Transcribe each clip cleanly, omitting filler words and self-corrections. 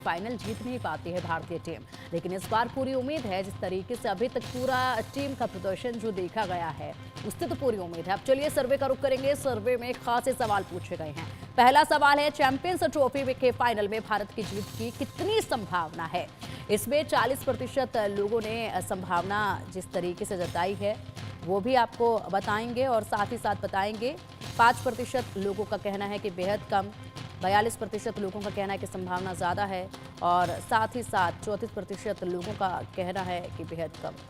Final जीत नहीं पाती है भारतीय टीम, लेकिन इस बार पूरी उम्मीद है। जिस तरीके से अभी तक पूरा टीम का प्रदर्शन जो देखा गया है उससे तो पूरी उम्मीद है। अब चलिए सर्वे का रुख करेंगे। सर्वे में खासे सवाल पूछे गए हैं। पहला सवाल है, चैंपियंस ट्रॉफी के फाइनल में भारत की जीत की कितनी संभावना है। इसमें 40% लोगों ने संभावना जिस तरीके से जताई है वो भी आपको बताएंगे और साथ ही साथ बताएंगे 5% लोगों का कहना है कि बेहद कम, 42% लोगों का कहना है कि संभावना ज़्यादा है और साथ ही साथ 34% लोगों का कहना है कि बेहद कम।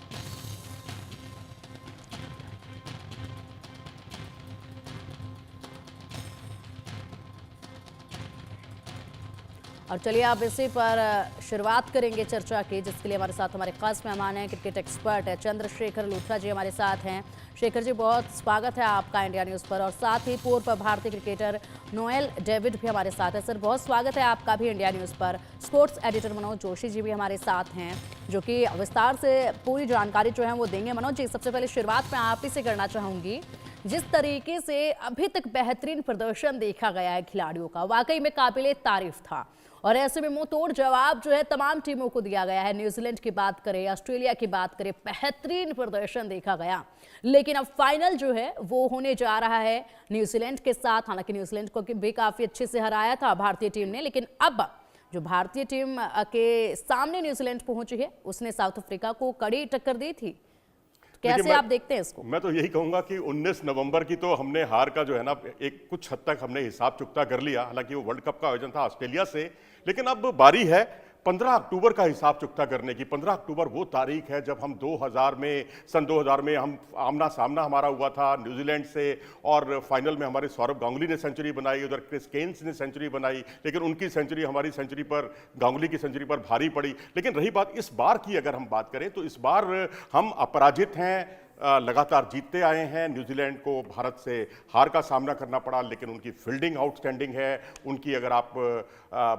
और चलिए आप इसी पर शुरुआत करेंगे चर्चा की, जिसके लिए हमारे साथ हमारे खास मेहमान हैं, क्रिकेट एक्सपर्ट है चंद्रशेखर लूथरा जी हमारे साथ हैं। शेखर जी, बहुत स्वागत है आपका इंडिया न्यूज़ पर। और साथ ही पूर्व भारतीय क्रिकेटर नोएल डेविड भी हमारे साथ है। सर, बहुत स्वागत है आपका भी इंडिया न्यूज़ पर। स्पोर्ट्स एडिटर मनोज जोशी जी भी हमारे साथ हैं, जो कि विस्तार से पूरी जानकारी जो है वो देंगे। मनोज जी, सबसे पहले शुरुआत मैं आप ही से करना चाहूँगी। जिस तरीके से अभी तक बेहतरीन प्रदर्शन देखा गया है खिलाड़ियों का, वाकई में काबिले तारीफ था और ऐसे में मुंह तोड़ जवाब जो है तमाम टीमों को दिया गया है। न्यूजीलैंड की बात करें, ऑस्ट्रेलिया की बात करें, बेहतरीन प्रदर्शन देखा गया। लेकिन अब फाइनल जो है वो होने जा रहा है न्यूजीलैंड के साथ। हालांकि न्यूजीलैंड को भी काफी अच्छे से हराया था भारतीय टीम ने, लेकिन अब जो भारतीय टीम के सामने न्यूजीलैंड पहुंची है उसने साउथ अफ्रीका को कड़ी टक्कर दी थी। कैसे आप देखते हैं इसको? मैं तो यही कहूंगा कि 19 नवंबर की तो हमने हार का जो है ना एक कुछ हद तक हमने हिसाब चुकता कर लिया। हालांकि वो वर्ल्ड कप का आयोजन था ऑस्ट्रेलिया से, लेकिन अब बारी है 15 अक्टूबर का हिसाब चुकता करने की। 15 अक्टूबर वो तारीख है जब हम सन 2000 में हम आमना सामना हमारा हुआ था न्यूजीलैंड से और फाइनल में हमारे सौरभ गांगुली ने सेंचुरी बनाई, उधर क्रिस केन्स ने सेंचुरी बनाई, लेकिन उनकी सेंचुरी हमारी सेंचुरी पर, गांगुली की सेंचुरी पर भारी पड़ी। लेकिन रही बात इस बार की, अगर हम बात करें तो इस बार हम अपराजित हैं, लगातार जीतते आए हैं। न्यूजीलैंड को भारत से हार का सामना करना पड़ा, लेकिन उनकी फील्डिंग आउटस्टैंडिंग है। उनकी अगर आप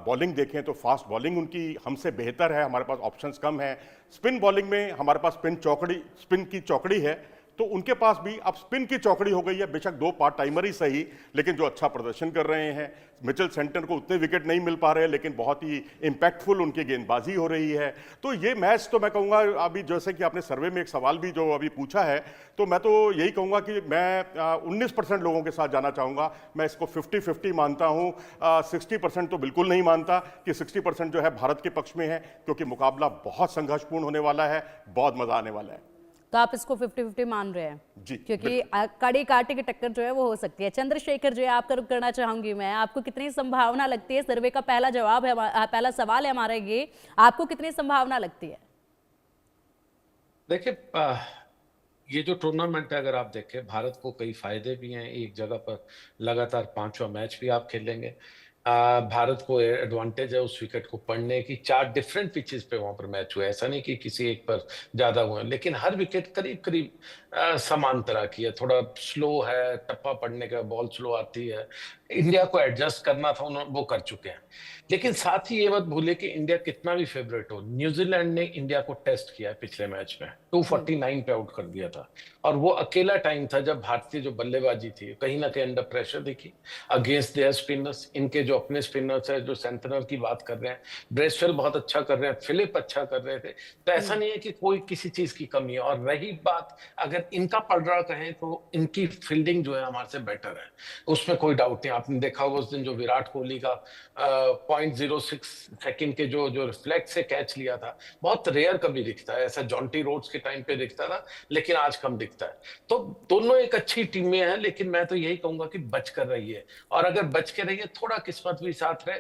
बॉलिंग देखें तो फास्ट बॉलिंग उनकी हमसे बेहतर है, हमारे पास ऑप्शंस कम है। स्पिन बॉलिंग में हमारे पास स्पिन की चौकड़ी है, तो उनके पास भी अब स्पिन की चौकड़ी हो गई है। बेशक 2 पार्ट टाइमर ही सही, लेकिन जो अच्छा प्रदर्शन कर रहे हैं। मिचेल सेंटनर को उतने विकेट नहीं मिल पा रहे, लेकिन बहुत ही इंपैक्टफुल उनकी गेंदबाजी हो रही है। तो ये मैच तो मैं कहूँगा, अभी जैसे कि आपने सर्वे में एक सवाल भी जो अभी पूछा है, तो मैं तो यही कहूँगा कि मैं 19% लोगों के साथ जाना चाहूँगा। मैं इसको 50-50 मानता हूँ। 60% तो बिल्कुल नहीं मानता कि 60% जो है भारत के पक्ष में है, क्योंकि मुकाबला बहुत संघर्षपूर्ण होने वाला है, बहुत मजा आने वाला है। तो आप इसको 50-50 मान रहे हैं जी, क्योंकि कड़ी काटे की टक्कर जो है वो हो सकती है। चंद्रशेखर जी, आपका रुख करना चाहूंगी मैं। आपको कितनी संभावना लगती है? सर्वे का पहला जवाब है, पहला सवाल है हमारा ये, आपको कितनी संभावना लगती है? देखिए, ये जो टूर्नामेंट है, अगर आप देखें, भारत को कई फायदे भी हैं। एक जगह पर लगातार 5वां मैच भी आप खेलेंगे। भारत को एडवांटेज है उस विकेट को पढ़ने की। 4 डिफरेंट पिचेस पे वहां पर मैच हुए, ऐसा नहीं कि किसी एक पर ज्यादा हुए, लेकिन हर विकेट करीब करीब समान तरह की है। थोड़ा स्लो है, टप्पा पड़ने का, बॉल स्लो आती है। इंडिया को एडजस्ट करना था, उन्होंने वो कर चुके हैं। लेकिन साथ ही ये मत भूले कि इंडिया कितना भी फेवरेट हो, न्यूजीलैंड ने इंडिया को टेस्ट किया है पिछले मैच में, 249 पे आउट कर दिया था। और वो अकेला टाइम था जब भारतीय जो बल्लेबाजी थी कहीं ना कहीं अंडर प्रेशर दिखी अगेंस्ट देयर स्पिनर्स। इनके जो अपने स्पिनर्स है, जो सेंटनर की बात कर रहे हैं, ब्रेसवेल बहुत अच्छा कर रहे हैं, फिलिप अच्छा कर रहे थे। तो ऐसा नहीं है कि कोई किसी चीज की कमी है। और रही बात अगर इनका पलड़ा कहें, तो इनकी फील्डिंग जो है हमारे से बेटर है, उसमें कोई डाउट नहीं। आपने देखा होगा उस दिन जो विराट कोहली का 0.06 सेकंड के जो रिफ्लेक्स से कैच लिया था, बहुत रेयर कभी दिखता है ऐसा। जॉन्टी रोड्स के टाइम पे दिखता था, लेकिन आज कम दिखता है। तो दोनों एक अच्छी टीमें हैं, लेकिन मैं तो यही कहूंगा कि बच कर रही है। और अगर बच के रही है, थोड़ा किस्मत भी साथ रहे।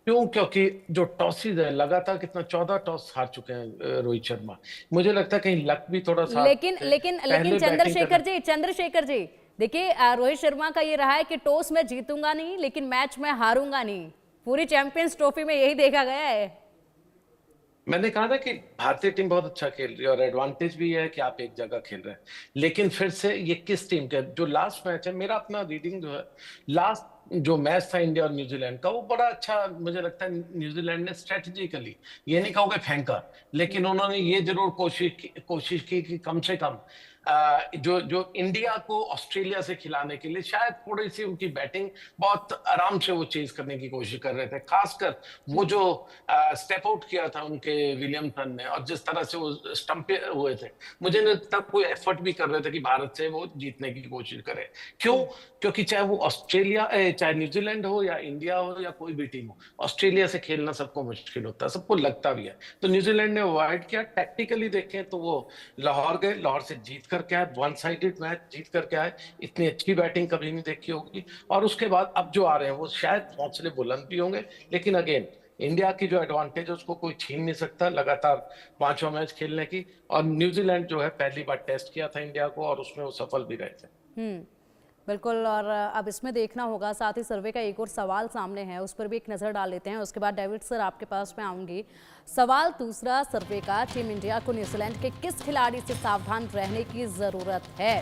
क्यों? क्योंकि जो टॉसेज है, लगातार कितना 14 टॉस हार चुके हैं रोहित शर्मा। मुझे लगता है कहीं लक भी थोड़ा साथ लेकिन लेकिन लेकिन चंद्रशेखर जी देखिए, रोहित शर्मा का ये रहा है कि टॉस में जीतूंगा नहीं, लेकिन मैच में हारूंगा नहीं। पूरी चैंपियंस ट्रॉफी में यही देखा गया है। मैंने कहा था कि भारतीय टीम बहुत अच्छा खेल रही है और एडवांटेज भी है कि आप एक जगह खेल रहे हैं। लेकिन फिर से ये किस टीम का जो लास्ट मैच है, मेरा अपना रीडिंग जो है, लास्ट जो मैच था इंडिया और न्यूजीलैंड का, वो बड़ा अच्छा मुझे लगता है। न्यूजीलैंड ने स्ट्रेटेजिकली, ये नहीं कहूँगा फेंका, लेकिन उन्होंने ये जरूर कोशिश की कि कम से कम जो जो इंडिया को ऑस्ट्रेलिया से खिलाने के लिए शायद थोड़ी सी उनकी बैटिंग बहुत आराम से वो चेज करने की कोशिश कर रहे थे, खासकर वो जो स्टेप आउट किया था उनके विलियमसन ने और जिस तरह से वो स्टंप हुए थे, मुझे नहीं लगता कोई एफर्ट भी कर रहे थे कि भारत से वो जीतने की कोशिश करे। क्यों? क्योंकि चाहे वो ऑस्ट्रेलिया चाहे न्यूजीलैंड हो या इंडिया हो या कोई भी टीम हो, ऑस्ट्रेलिया से खेलना सबको मुश्किल होता है, सबको लगता भी है। तो न्यूजीलैंड ने अवॉइड किया। टैक्टिकली देखें तो वो लाहौर गए, लाहौर से जीत करके आए, वन साइडेड मैच जीत करके आए, इतनी अच्छी बैटिंग कभी नहीं देखी होगी। और उसके बाद अब जो आ रहे हैं वो शायद हौसले बुलंद भी होंगे, लेकिन अगेन इंडिया की जो एडवांटेज है उसको कोई छीन नहीं सकता, लगातार पांचवा मैच खेलने की। और न्यूजीलैंड जो है पहली बार टेस्ट किया था इंडिया को और उसमें वो सफल भी रहे थे। बिल्कुल। और अब इसमें देखना होगा, साथ ही सर्वे का एक और सवाल सामने है, उस पर भी एक नज़र डाल लेते हैं, उसके बाद डेविड सर आपके पास में आऊँगी। सवाल दूसरा सर्वे का, टीम इंडिया को न्यूजीलैंड के किस खिलाड़ी से सावधान रहने की ज़रूरत है?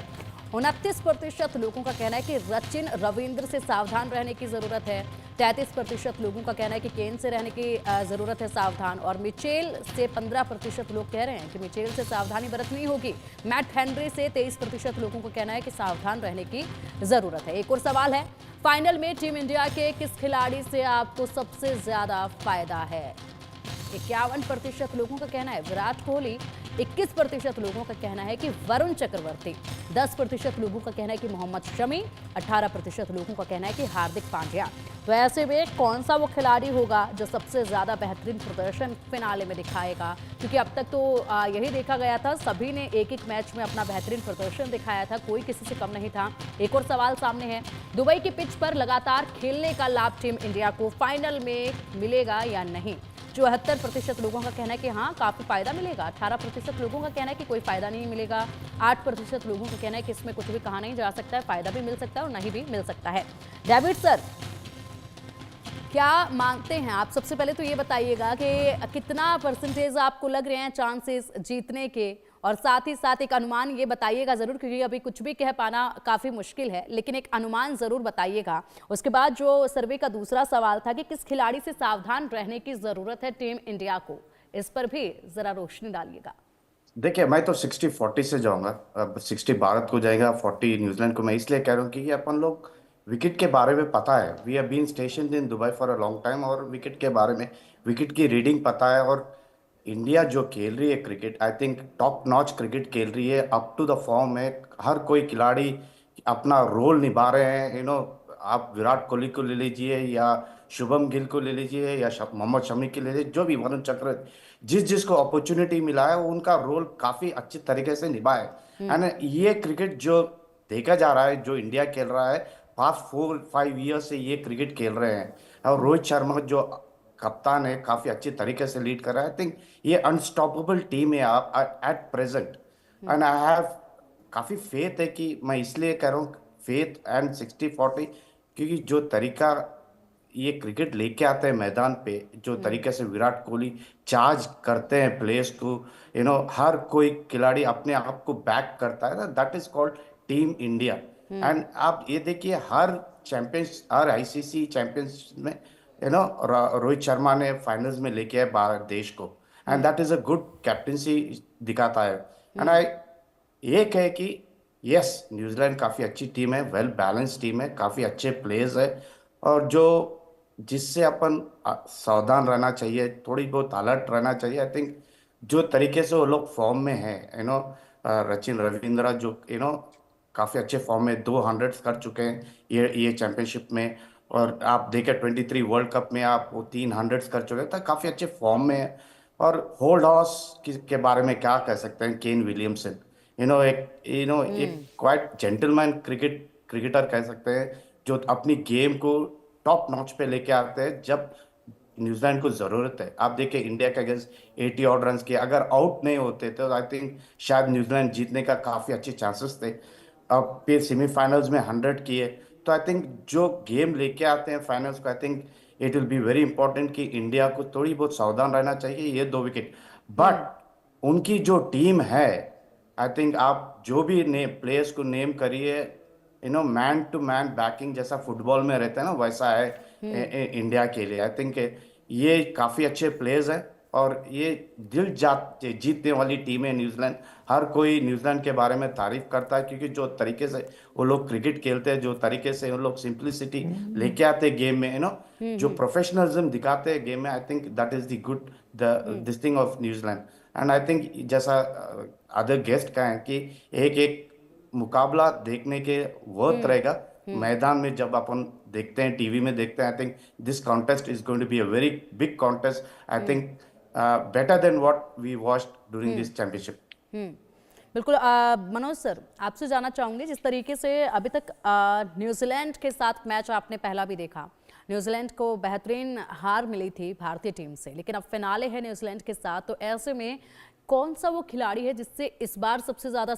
29% लोगों का कहना है कि सचिन रविंद्र से सावधान रहने की ज़रूरत है। 33% लोगों का कहना है कि केन से रहने की ज़रूरत है सावधान। और मिचेल से 15% लोग कह रहे हैं कि मिचेल से सावधानी बरतनी होगी। मैट हेनरी से 23% लोगों को कहना है कि सावधान रहने की ज़रूरत है। एक और सवाल है, फाइनल में टीम इंडिया के किस खिलाड़ी से आपको सबसे ज़्यादा फायदा है? 51% लोगों का कहना है विराट कोहली, 21% लोगों का कहना है कि वरुण चक्रवर्ती, 10% लोगों का कहना है कि मोहम्मद शमी, 18% लोगों का कहना है कि हार्दिक पांड्या। तो ऐसे में कौन सा वो खिलाड़ी होगा जो सबसे ज़्यादा बेहतरीन प्रदर्शन फिनाले में दिखाएगा? क्योंकि अब तक तो यही देखा गया था, सभी ने एक एक मैच में अपना बेहतरीन प्रदर्शन दिखाया था, कोई किसी से कम नहीं था। एक और सवाल सामने है, दुबई की पिच पर लगातार खेलने का लाभ टीम इंडिया को फाइनल में मिलेगा या नहीं? 74% लोगों का कहना है कि हाँ काफ़ी फायदा मिलेगा, 18% लोगों का कहना है कि कोई फायदा नहीं मिलेगा, 8% लोगों का कहना है कि इसमें कुछ भी कहा नहीं जा सकता है, फायदा भी मिल सकता है और नहीं भी मिल सकता है। डेविड सर, क्या मांगते हैं आप? सबसे पहले तो ये बताइएगा कि कितना परसेंटेज आपको लग रहे हैं चांसेस जीतने के, और साथ ही साथ एक अनुमान ये बताइएगा ज़रूर, क्योंकि अभी कुछ भी कह पाना काफ़ी मुश्किल है, लेकिन एक अनुमान ज़रूर बताइएगा। उसके बाद जो सर्वे का दूसरा सवाल था कि किस खिलाड़ी से सावधान रहने की ज़रूरत है टीम इंडिया को, इस पर भी ज़रा रोशनी डालिएगा। देखिए, मैं तो 60-40 से जाऊंगा। अब 60 भारत को जाएगा, 40 न्यूजीलैंड को। मैं इसलिए कह रहा हूँ कि अपन लोग विकेट के बारे में पता है, we have been station in Dubai for a long time, और विकेट के बारे में, विकेट की रीडिंग पता है। और इंडिया जो खेल रही है cricket, I think top notch cricket खेल रही है, अप टू द फॉर्म है। हर कोई खिलाड़ी अपना रोल निभा रहे हैं। आप विराट कोहली को ले लीजिए या शुभम गिल को ले लीजिए या मोहम्मद शमी को ले लीजिए, जो भी वरुण चक्र, जिस जिसको अपॉर्चुनिटी मिला है वो उनका रोल काफी अच्छी तरीके से निभाए। एंड ये क्रिकेट जो देखा जा रहा है, जो इंडिया खेल रहा है, पास्ट 4-5 ईयर से ये क्रिकेट खेल रहे हैं। और रोहित शर्मा जो कप्तान है, काफी अच्छी तरीके से लीड कर रहा है। आई थिंक ये अनस्टॉपेबल टीम है आप at present, and I have काफी फेथ है कि मैं इसलिए कह रहा हूँ फेथ एंड 60-40, क्योंकि जो तरीका ये क्रिकेट लेके आते हैं मैदान पे, जो तरीके से विराट कोहली चार्ज करते हैं प्लेयर्स को, हर कोई खिलाड़ी अपने आप को बैक करता है ना, that is called team India. And आप ये देखिए, हर चैंपियंस, हर आईसीसी चैंपियंस में रोहित शर्मा ने फाइनल्स में लेके आए भारत देश को, and that is a good captaincy दिखाता है। एंड आई एक है कि यस, न्यूजीलैंड काफ़ी अच्छी टीम है, वेल बैलेंस टीम है, काफ़ी अच्छे प्लेयर्स है, और जो जिससे अपन सावधान रहना चाहिए, थोड़ी बहुत अलर्ट रहना चाहिए। आई थिंक जो तरीके से वो लोग फॉर्म में है, सचिन रविंद्र जो काफ़ी अच्छे फॉर्म में 200 कर चुके हैं ये चैंपियनशिप में, और आप देखें 23 वर्ल्ड कप में आप वो 300 कर चुके हैं, तो काफ़ी अच्छे फॉर्म में है। और होल्ड हॉर्स के बारे में क्या कह सकते हैं, केन विलियमसन, एक क्वाइट जेंटलमैन क्रिकेटर कह सकते हैं, जो अपनी गेम को टॉप नॉच पे लेके आते हैं जब न्यूजीलैंड को जरूरत है। आप देखिए, इंडिया के अगेंस्ट 80 ऑड रन किए, अगर आउट नहीं होते तो आई थिंक शायद न्यूजीलैंड जीतने का काफी अच्छे चांसेस थे। अब फिर सेमीफाइनल्स में 100 किए, तो आई थिंक जो गेम लेके आते हैं फाइनल्स को, I think it will be very important कि इंडिया को थोड़ी बहुत सावधान रहना चाहिए ये 2 विकेट। बट उनकी जो टीम है, आई थिंक आप जो भी प्लेयर्स को नेम करिए, मैन टू मैन बैकिंग जैसा फुटबॉल में रहता है ना, वैसा है इंडिया के लिए। आई थिंक ये काफी अच्छे प्लेयर्स हैं, और ये जीतने वाली टीम है न्यूजीलैंड। हर कोई न्यूजीलैंड के बारे में तारीफ करता है, क्योंकि जो तरीके से वो लोग क्रिकेट खेलते हैं, जो तरीके से वो लोग सिंप्लिसिटी लेके आते हैं गेम में, जो प्रोफेशनलिज्म दिखाते हैं गेम में, I think that is the good this thing of New Zealand. And I think जैसा अदर गेस्ट का है कि एक एक मुकाबला देखने के वर्थ रहेगा मैदान में जब अपन देखते हैं, टीवी में देखते हैं। I think this contest is going to be a very big contest. I think better than what we watched during this championship. बिल्कुल। मनोज सर, आपसे जानना चाहूंगी, जिस तरीके से अभी तक न्यूजीलैंड के साथ मैच आपने पहला भी देखा, न्यूजीलैंड को बेहतरीन हार मिली थी भारतीय टीम से, लेकिन अब फिनाले है न्यूजीलैंड के साथ, तो ऐसे में कौन सा वो खिलाड़ी है जिससे इस बार सबसे ज्यादा